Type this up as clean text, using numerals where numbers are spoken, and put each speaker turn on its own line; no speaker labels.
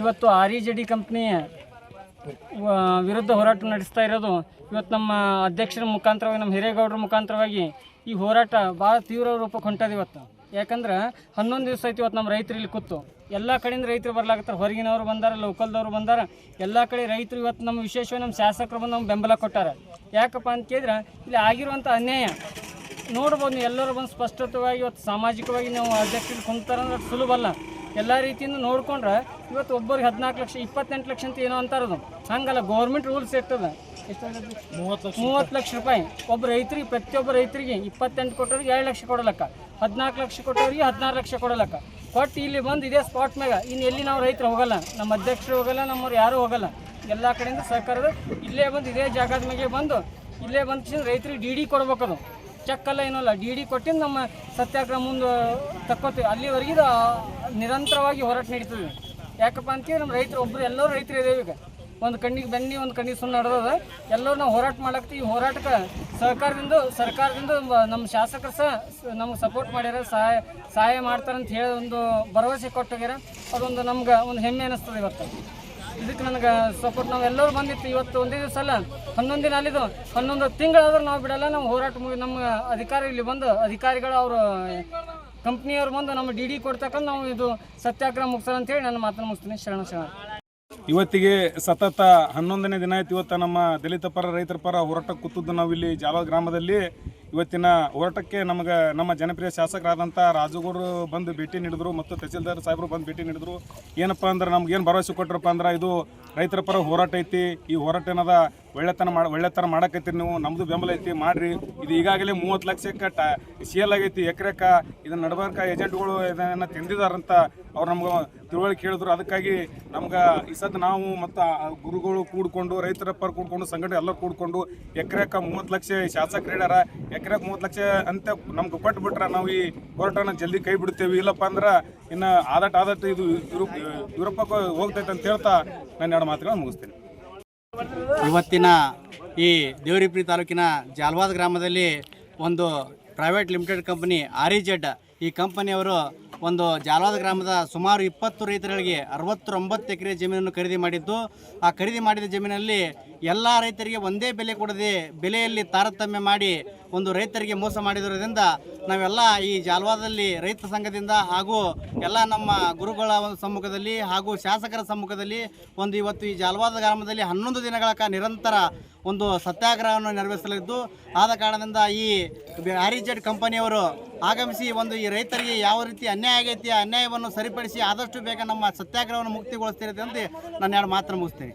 ಇವತ್ತು REJD ಕಂಪ್ನಿಯ ವಿರುದ್ಧ ಹೋರಾಟ ನಡೆಸ್ತಾ ಇರೋದು ಇವತ್ತು ನಮ್ಮ ಅಧ್ಯಕ್ಷರ ಮುಖಾಂತರವಾಗಿ ನಮ್ಮ ಹಿರೇಗೌಡರ ಮುಖಾಂತರವಾಗಿ ಈ ಹೋರಾಟ ಭಾಳ ತೀವ್ರ ರೂಪಕ್ಕೆ ಹೊಂಟದ ಇವತ್ತು. ಯಾಕಂದ್ರೆ 11 ದಿವಸ ಆಯ್ತು ಇವತ್ತು ನಮ್ಮ ರೈತರು ಇಲ್ಲಿ ಕೂತು ಎಲ್ಲ ಕಡೆಯಿಂದ ರೈತರು ಬರ್ಲಾಕತ್ತಾರೆ. ಹೊರಗಿನವರು ಬಂದಾರ, ಲೋಕಲ್ದವ್ರು ಬಂದಾರ, ಎಲ್ಲ ಕಡೆ ರೈತರು ಇವತ್ತು ನಮ್ಮ ವಿಶೇಷವಾಗಿ ನಮ್ಮ ಶಾಸಕರು ಬಂದು ನಮ್ಗೆ ಬೆಂಬಲ ಕೊಟ್ಟಾರ. ಯಾಕಪ್ಪ ಅಂತ ಕೇಳಿದ್ರೆ ಇಲ್ಲಿ ಆಗಿರುವಂಥ ಅನ್ಯಾಯ ನೋಡ್ಬೋದು ನೀವು. ಎಲ್ಲರೂ ಬಂದು ಸ್ಪಷ್ಟವಾಗಿ ಇವತ್ತು ಸಾಮಾಜಿಕವಾಗಿ ನಾವು ಅಧ್ಯಕ್ಷರು ಕುಂತಾರಂದ್ರೆ ಸುಲಭ ಅಲ್ಲ. ಎಲ್ಲ ರೀತಿಯಿಂದ ನೋಡ್ಕೊಂಡ್ರೆ ಇವತ್ತು ಒಬ್ಬರಿಗೆ 14 ಲಕ್ಷ 28 ಲಕ್ಷ ಅಂತ ಏನೋ ಅಂತಾರದು. ಹಂಗಲ್ಲ, ಗೌರ್ಮೆಂಟ್ ರೂಲ್ಸ್ ಇರ್ತದೆ. ಎಷ್ಟು 30 ಲಕ್ಷ ರೂಪಾಯಿ ಒಬ್ಬ ರೈತರಿಗೆ, ಪ್ರತಿಯೊಬ್ಬ ರೈತರಿಗೆ 28 ಕೊಟ್ಟವ್ರಿಗೆ 2 ಲಕ್ಷ ಕೊಡಲಕ್ಕ, 14 ಲಕ್ಷ ಕೊಟ್ಟವ್ರಿಗೆ 16 ಲಕ್ಷ ಕೊಡಲಕ್ಕ. ಕೊಟ್ಟು ಇಲ್ಲಿ ಬಂದು ಇದೇ ಸ್ಪಾಟ್ ಮ್ಯಾಗ ಇನ್ನು ಎಲ್ಲಿ ನಾವು ರೈತರು ಹೋಗಲ್ಲ, ನಮ್ಮ ಅಧ್ಯಕ್ಷರು ಹೋಗಲ್ಲ, ನಮ್ಮವ್ರು ಯಾರೂ ಹೋಗಲ್ಲ. ಎಲ್ಲ ಕಡೆಯಿಂದ ಸರ್ಕಾರದ ಇಲ್ಲೇ ಬಂದು ಇದೇ ಜಾಗದ ಮೇಲೆ ಬಂದು ಇಲ್ಲೇ ಬಂದು ರೈತರಿಗೆ DD ಕೊಡ್ಬೇಕದು. ಚೆಕ್ಕಲ್ಲ ಏನಲ್ಲ, DD ಕೊಟ್ಟಿದ್ದು ನಮ್ಮ ಸತ್ಯಾಗ್ರಹ ಮುಂದೆ ತಕ್ಕೋತೀವಿ. ಅಲ್ಲಿವರೆಗೆ ಇದು ನಿರಂತರವಾಗಿ ಹೋರಾಟ ನಡೀತದೆ. ಯಾಕಪ್ಪ ಅಂತೇಳಿ ನಮ್ಮ ರೈತರು ಒಬ್ಬರು ಎಲ್ಲರೂ ರೈತರು ಇದ್ದೇವೆ. ಈಗ ಒಂದು ಕಣ್ಣಿಗೆ ಬೆನ್ನಿ ಒಂದು ಕಣ್ಣಿಗೆ ಸುಮ್ಮನೆ ನಡೆದದ. ಎಲ್ಲರೂ ನಾವು ಹೋರಾಟ ಮಾಡಾಕ್ತೀವಿ. ಈ ಹೋರಾಟಕ್ಕೆ ಸರ್ಕಾರದಿಂದ ನಮ್ಮ ಶಾಸಕರು ಸಹ ನಮ್ಗೆ ಸಪೋರ್ಟ್ ಮಾಡ್ಯಾರ, ಸಹಾಯ ಮಾಡ್ತಾರಂತ ಹೇಳಿ ಒಂದು ಭರವಸೆ ಕೊಟ್ಟೋಗ್ಯಾರ. ಅದೊಂದು ನಮ್ಗೆ ಒಂದು ಹೆಮ್ಮೆ ಅನ್ನಿಸ್ತದೆ. ಇವತ್ತು ಇದಕ್ಕೆ ನನಗೆ ಸಪೋರ್ಟ್ ನಾವೆಲ್ಲರೂ ಬಂದಿತ್ತು. ಇವತ್ತು ಒಂದೇ ದಿವಸ ಅಲ್ಲ, 11 ದಿನ ಅಲ್ಲಿದ್ದು 11 ತಿಂಗಳಾದ್ರೂ ನಾವು ಬಿಡಲ್ಲ. ನಮ್ಮ ಹೋರಾಟ ನಮ್ಮ ಅಧಿಕಾರಿ ಇಲ್ಲಿ ಬಂದು ಅಧಿಕಾರಿಗಳು ಅವರು ಕಂಪ್ನಿಯವ್ರು ಬಂದು ನಮ್ಮ DD ಕೊಡ್ತಕ್ಕಂಥ ನಾವು ಇದು ಸತ್ಯಾಗ್ರಹ ಮುಗಿಸೋಣ ಅಂತೇಳಿ ನನ್ನ ಮಾತನ್ನು ಮುಗಿಸ್ತೀನಿ. ಶರಣ.
ಇವತ್ತಿಗೆ ಸತತ 11ನೇ ದಿನ ಆಯ್ತು. ಇವತ್ತು ನಮ್ಮ ದಲಿತ ಪರ ರೈತರ ಪರ ಹೋರಾಟ ಕೂತದ್ದು ನಾವು ಇಲ್ಲಿ ಜಾಲವಾದ ಗ್ರಾಮದಲ್ಲಿ. ಇವತ್ತಿನ ಹೋರಾಟಕ್ಕೆ ನಮ್ಮ ಜನಪ್ರಿಯ ಶಾಸಕರಾದಂಥ ರಾಜುಗೌಡರು ಬಂದು ಭೇಟಿ ನೀಡಿದ್ರು ಮತ್ತು ತಹಸೀಲ್ದಾರ್ ಸಾಹೇಬರು ಬಂದು ಭೇಟಿ ನೀಡಿದ್ರು. ಏನಪ್ಪ ಅಂದ್ರೆ ನಮ್ಗೇನು ಭರವಸೆ ಕೊಟ್ಟರಪ್ಪ ಅಂದ್ರೆ ಇದು ರೈತರ ಪರ ಹೋರಾಟ ಐತಿ, ಈ ಹೋರಾಟ ಏನದ ಒಳ್ಳೆತನ ಮಾಡಕತ್ತೀರಿ ನೀವು, ನಮ್ಮದು ಬೆಂಬಲ ಐತಿ ಮಾಡ್ರಿ. ಇದು ಈಗಾಗಲೇ 30 ಲಕ್ಷಕ್ಕೆ ಸೇಲ್ ಆಗೈತಿ ಎಕರೆಕ. ಇದನ್ನ ನಡಬರ್ಕ ಏಜೆಂಟ್ಗಳು ಇದನ್ನು ತಿಂದಿದಾರಂತ ಅವ್ರು ನಮ್ಗೆ ತಿಳುವಳಿಕೆ ಹೇಳಿದ್ರು. ಅದಕ್ಕಾಗಿ ನಮ್ಗೆ ಈ ಸದ್ದು ನಾವು ಮತ್ತು ಗುರುಗಳು ಕೂಡ್ಕೊಂಡು ರೈತರ ಪರ ಕೂಡ್ಕೊಂಡು ಸಂಘಟನೆ ಎಲ್ಲರೂ ಕೂಡ್ಕೊಂಡು ಎಕರೆಕ 30 ಲಕ್ಷ ಶಾಸಕರು ಹೇಳ್ಯಾರ. ಎಕರೆಗೆ 30 ಲಕ್ಷ ಅಂತ ನಮ್ಗೆ ಕೊಟ್ಬಿಟ್ರೆ ನಾವು ಈ ಹೋರಾಟನ ಜಲ್ದಿ ಕೈ ಬಿಡ್ತೇವೆ. ಇಲ್ಲಪ್ಪ ಅಂದ್ರೆ ಇನ್ನು ಆದಟ್ಟು ಇದು ಯುರೋಪಕ್ಕೆ ಹೋಗ್ತೈತೆ ಅಂತ ಹೇಳ್ತಾ ನಾನು 2 ಮಾತುಗಳನ್ನು ಮುಗಿಸ್ತೇನೆ.
ಇವತ್ತಿನ ಈ ದೇವರಿಪುರಿ ತಾಲೂಕಿನ ಜಾಲವಾದ ಗ್ರಾಮದಲ್ಲಿ ಒಂದು ಪ್ರೈವೇಟ್ ಲಿಮಿಟೆಡ್ ಕಂಪನಿ REZ ಈ ಕಂಪನಿಯವರು ಒಂದು ಜಾಲವಾದ ಗ್ರಾಮದ ಸುಮಾರು 20 ರೈತರಿಗೆ 69 ಎಕರೆ ಜಮೀನನ್ನು ಖರೀದಿ ಮಾಡಿದ್ದು. ಆ ಖರೀದಿ ಮಾಡಿದ ಜಮೀನಲ್ಲಿ ಎಲ್ಲ ರೈತರಿಗೆ ಒಂದೇ ಬೆಲೆ ಕೊಡದೆ ಬೆಲೆಯಲ್ಲಿ ತಾರತಮ್ಯ ಮಾಡಿ ಒಂದು ರೈತರಿಗೆ ಮೋಸ ಮಾಡಿರೋದ್ರಿಂದ ನಾವೆಲ್ಲ ಈ ಜಾಲವಾದದಲ್ಲಿ ರೈತ ಸಂಘದಿಂದ ಹಾಗೂ ಎಲ್ಲ ನಮ್ಮ ಗುರುಗಳ ಒಂದು ಸಮ್ಮುಖದಲ್ಲಿ ಹಾಗೂ ಶಾಸಕರ ಸಮ್ಮುಖದಲ್ಲಿ ಒಂದು ಇವತ್ತು ಈ ಜಾಲವಾದ ಗ್ರಾಮದಲ್ಲಿ 11 ದಿನಗಳ ನಿರಂತರ ಒಂದು ಸತ್ಯಾಗ್ರಹವನ್ನು ನೆರವೇರಿಸಲಿದ್ದು, ಆದ ಕಾರಣದಿಂದ ಈ REZ ಕಂಪನಿಯವರು ಆಗಮಿಸಿ ಒಂದು ಈ ರೈತರಿಗೆ ಯಾವ ರೀತಿ ಅನ್ಯಾಯ ಆಗೈತಿ ಆ ಅನ್ಯಾಯವನ್ನು ಸರಿಪಡಿಸಿ ಆದಷ್ಟು ಬೇಗ ನಮ್ಮ ಸತ್ಯಾಗ್ರಹವನ್ನು ಮುಕ್ತಿಗೊಳಿಸ್ತಿರುತ್ತೆ ಅಂತ ನಾನು 2 ಮಾತನ್ನು ಮುಗಿಸ್ತೇನೆ.